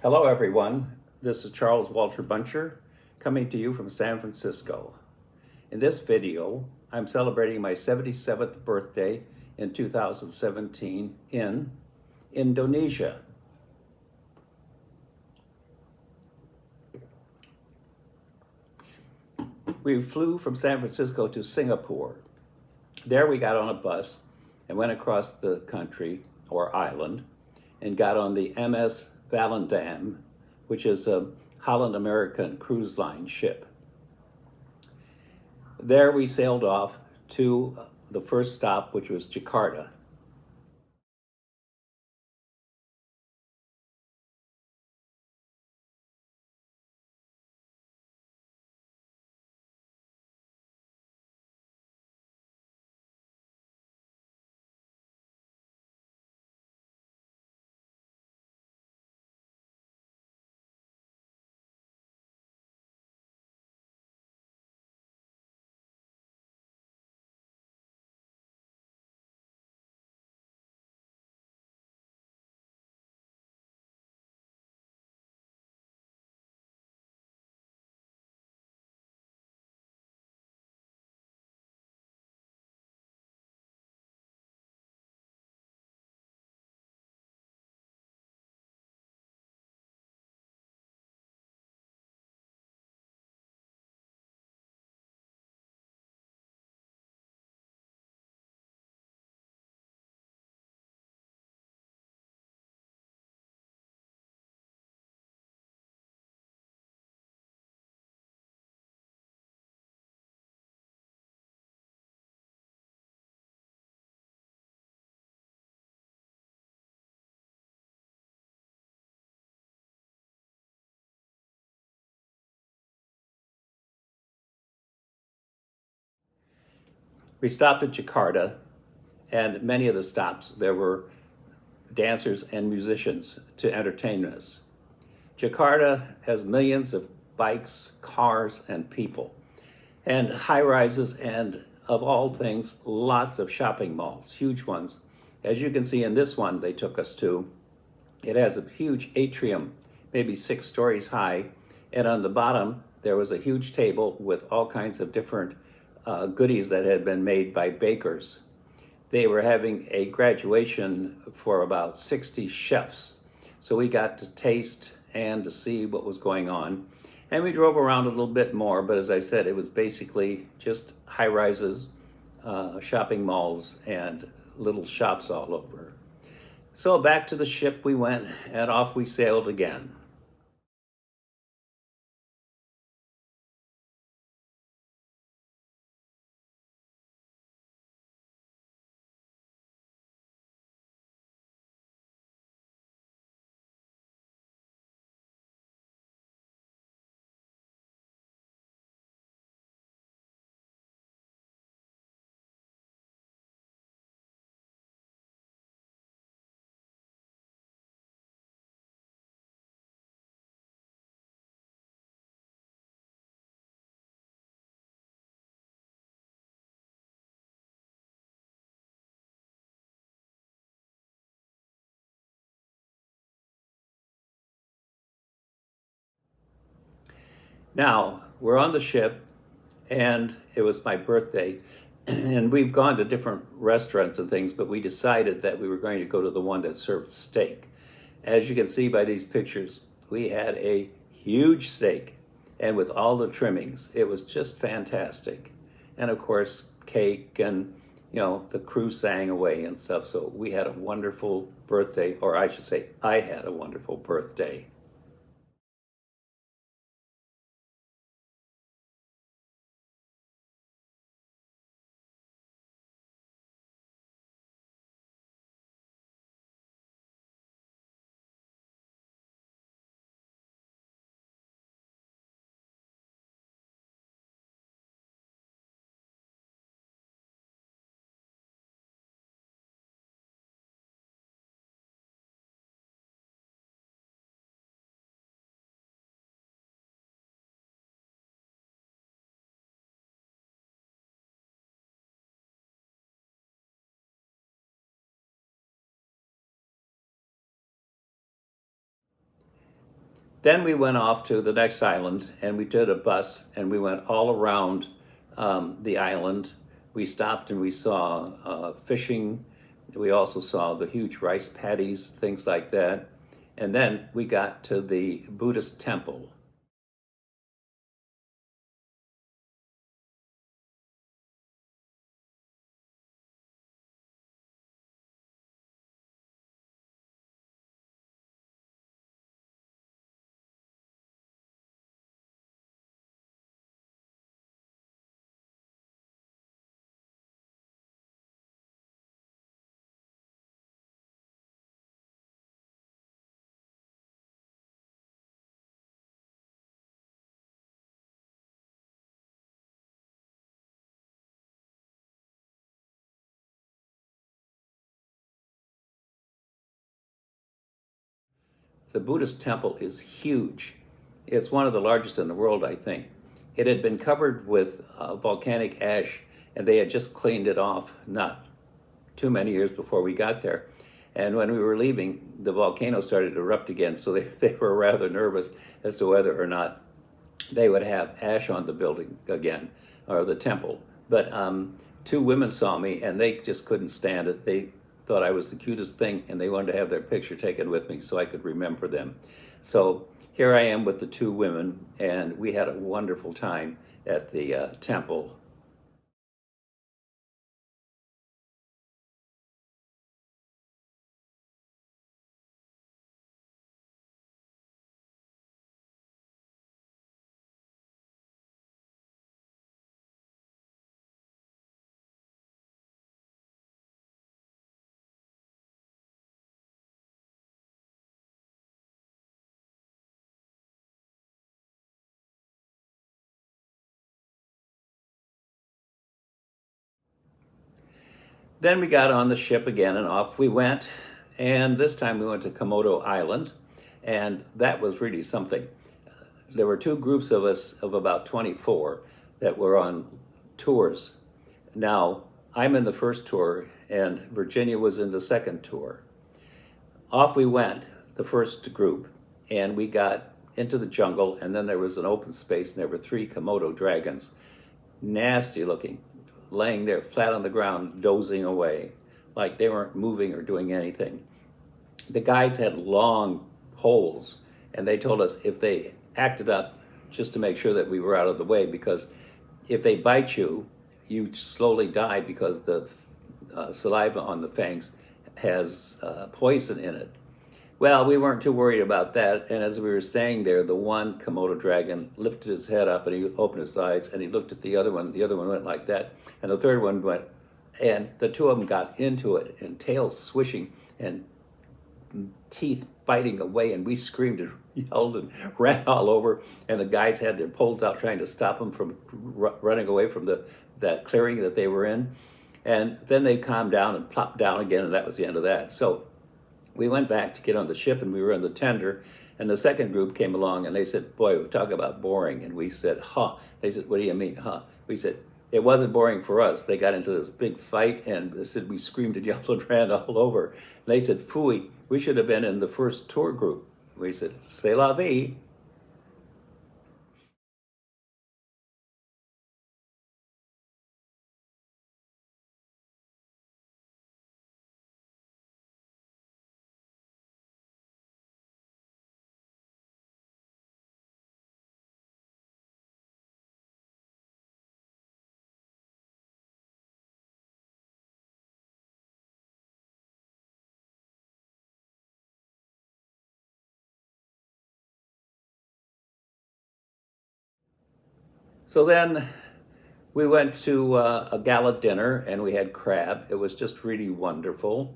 Hello everyone, this is Charles Walter Buntjer coming to you from San Francisco. In this video, I'm celebrating my 77th birthday in 2017 in Indonesia. We flew from San Francisco to Singapore. There we got on a bus and went across the country, or island, and got on the MS Volendam, which is a Holland American cruise line ship. There we sailed off to the first stop, which was Jakarta. We stopped at Jakarta, and many of the stops there were dancers and musicians to entertain us. Jakarta has millions of bikes, cars, and people, and high rises, and of all things, lots of shopping malls, huge ones. As you can see in this one they took us to, it has a huge atrium, maybe 6 stories high, and on the bottom there was a huge table with all kinds of different goodies that had been made by bakers. They were having a graduation for about 60 chefs, so we got to taste and to see what was going on. And we drove around a little bit more, but as I said, it was basically just high rises, shopping malls, and little shops all over. So back to the ship we went, and off we sailed again. Now, we're on the ship, and it was my birthday, and we've gone to different restaurants and things, but we decided that we were going to go to the one that served steak. As you can see by these pictures, we had a huge steak, and with all the trimmings, it was just fantastic. And of course, cake, and the crew sang away and stuff, so we had a wonderful birthday, or I should say, I had a wonderful birthday. Then we went off to the next island and we did a bus and we went all around the island. We stopped and we saw fishing. We also saw the huge rice paddies, things like that. And then we got to the Buddhist Temple. The Buddhist temple is huge. It's one of the largest in the world, I think. It had been covered with volcanic ash, and they had just cleaned it off not too many years before we got there. And when we were leaving, the volcano started to erupt again, so they were rather nervous as to whether or not they would have ash on the building again, or the temple. But two women saw me, and they just couldn't stand it. They thought I was the cutest thing, and they wanted to have their picture taken with me so I could remember them. So here I am with the two women, and we had a wonderful time at the temple. Then we got on the ship again and off we went. And this time we went to Komodo Island, and that was really something. There were two groups of us of about 24 that were on tours. Now, I'm in the first tour, and Virginia was in the second tour. Off we went, the first group, and we got into the jungle, and then there was an open space, and there were three Komodo dragons, nasty looking, laying there flat on the ground, dozing away, like they weren't moving or doing anything. The guides had long poles, and they told us if they acted up, just to make sure that we were out of the way, because if they bite you, you slowly die because the saliva on the fangs has poison in it. Well, we weren't too worried about that, and as we were staying there, the one Komodo dragon lifted his head up and he opened his eyes and he looked at the other one. The other one went like that, and the third one went, and the two of them got into it, and tails swishing and teeth biting away, and we screamed and yelled and ran all over, and the guys had their poles out trying to stop them from running away from that clearing that they were in. And then they calmed down and plopped down again, and that was the end of that. So we went back to get on the ship, and we were in the tender, and the second group came along, and they said, boy, we talk about boring. And we said, huh. They said, what do you mean, huh? We said, it wasn't boring for us. They got into this big fight, and they said we screamed and yelled and ran all over. And they said, phooey, we should have been in the first tour group. We said, c'est la vie. So then we went to a gala dinner, and we had crab. It was just really wonderful.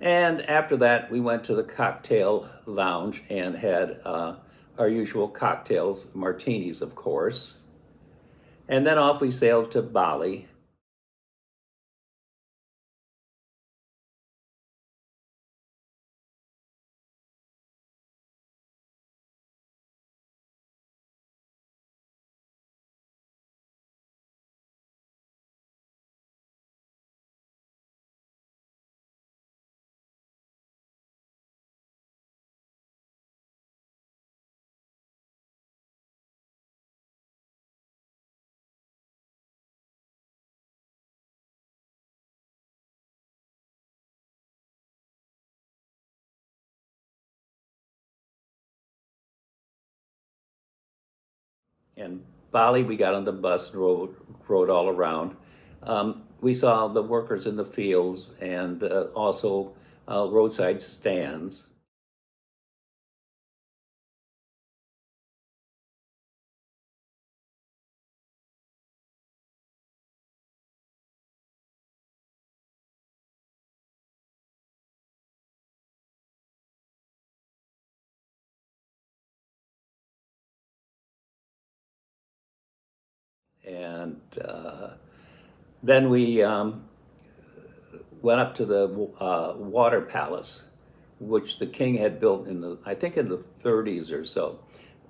And after that, we went to the cocktail lounge and had our usual cocktails, martinis, of course. And then off we sailed to Bali. And Bali, we got on the bus and rode all around. We saw the workers in the fields and also roadside stands. And then we went up to the Water Palace, which the king had built in the, I think in the 30s or so.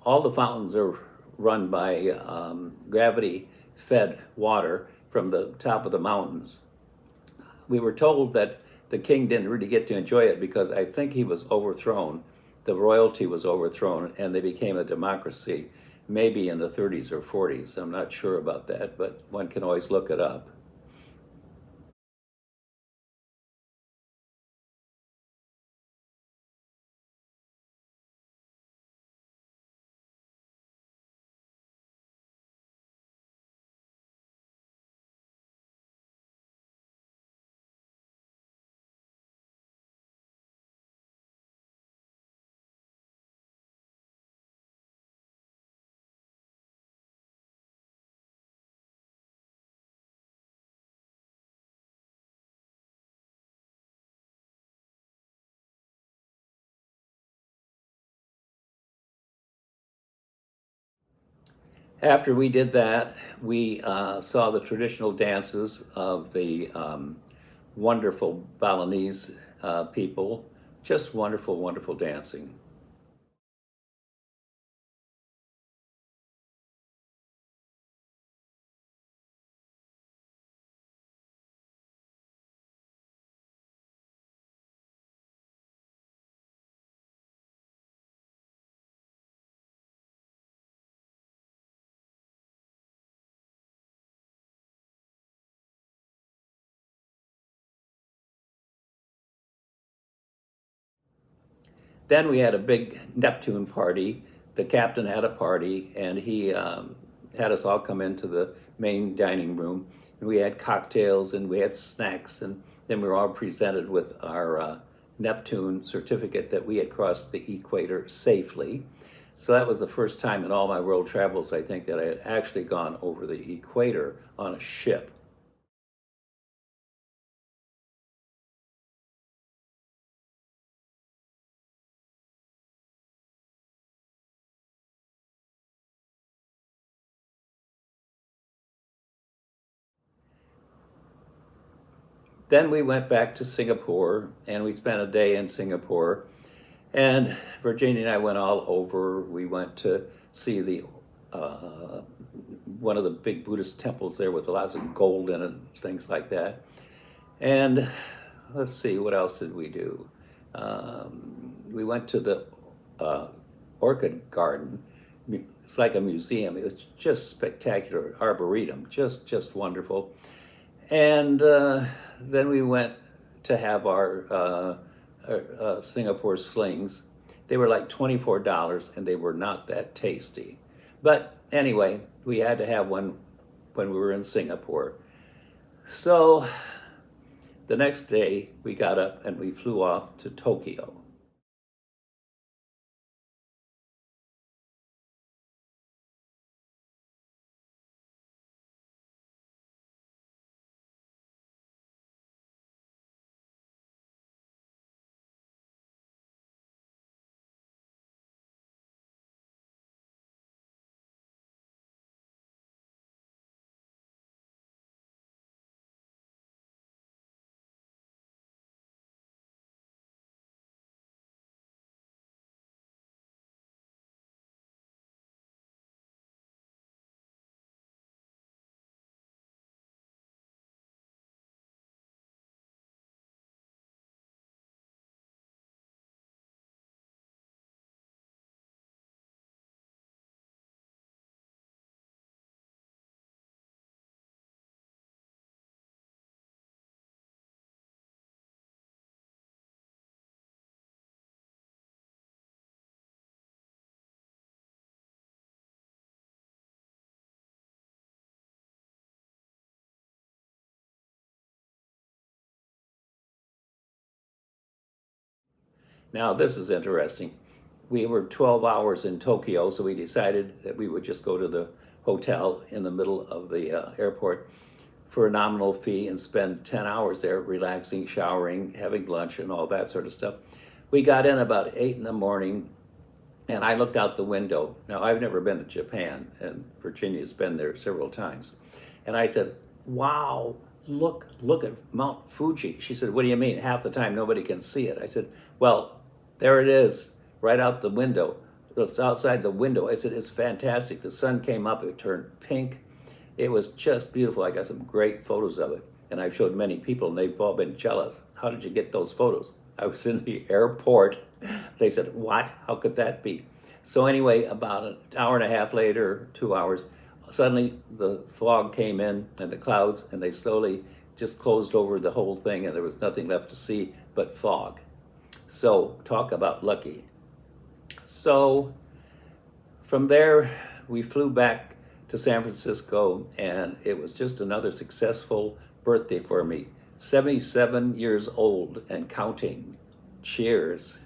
All the fountains are run by gravity-fed water from the top of the mountains. We were told that the king didn't really get to enjoy it because I think he was overthrown. The royalty was overthrown, and they became a democracy maybe in the 30s or 40s. I'm not sure about that, but one can always look it up. After we did that, we saw the traditional dances of the wonderful Balinese people. Just wonderful, wonderful dancing. Then we had a big Neptune party. The captain had a party, and he had us all come into the main dining room. And we had cocktails and we had snacks, and then we were all presented with our Neptune certificate that we had crossed the equator safely. So that was the first time in all my world travels, I think, that I had actually gone over the equator on a ship. Then we went back to Singapore and we spent a day in Singapore. And Virginia and I went all over. We went to see the one of the big Buddhist temples there with lots of gold in it and things like that. And let's see, what else did we do? We went to the orchid garden. It's like a museum. It was just spectacular. Arboretum, just wonderful. And then we went to have our Singapore slings. They were like $24 and they were not that tasty. But anyway, we had to have one when we were in Singapore. So the next day we got up and we flew off to Tokyo. Now, this is interesting. We were 12 hours in Tokyo, so we decided that we would just go to the hotel in the middle of the airport for a nominal fee and spend 10 hours there relaxing, showering, having lunch, and all that sort of stuff. We got in about 8 in the morning, and I looked out the window. Now, I've never been to Japan, and Virginia's been there several times. And I said, wow, look at Mount Fuji. She said, what do you mean? Half the time nobody can see it. I said, well, there it is, right out the window. It's outside the window. I said, it's fantastic. The sun came up, it turned pink. It was just beautiful. I got some great photos of it. And I've showed many people, and they've all been jealous. How did you get those photos? I was in the airport. They said, what? How could that be? So anyway, about an hour and a half later, 2 hours, suddenly the fog came in and the clouds, and they slowly just closed over the whole thing, and there was nothing left to see but fog. So talk about lucky. So from there, we flew back to San Francisco, and it was just another successful birthday for me. 77 years old and counting. Cheers.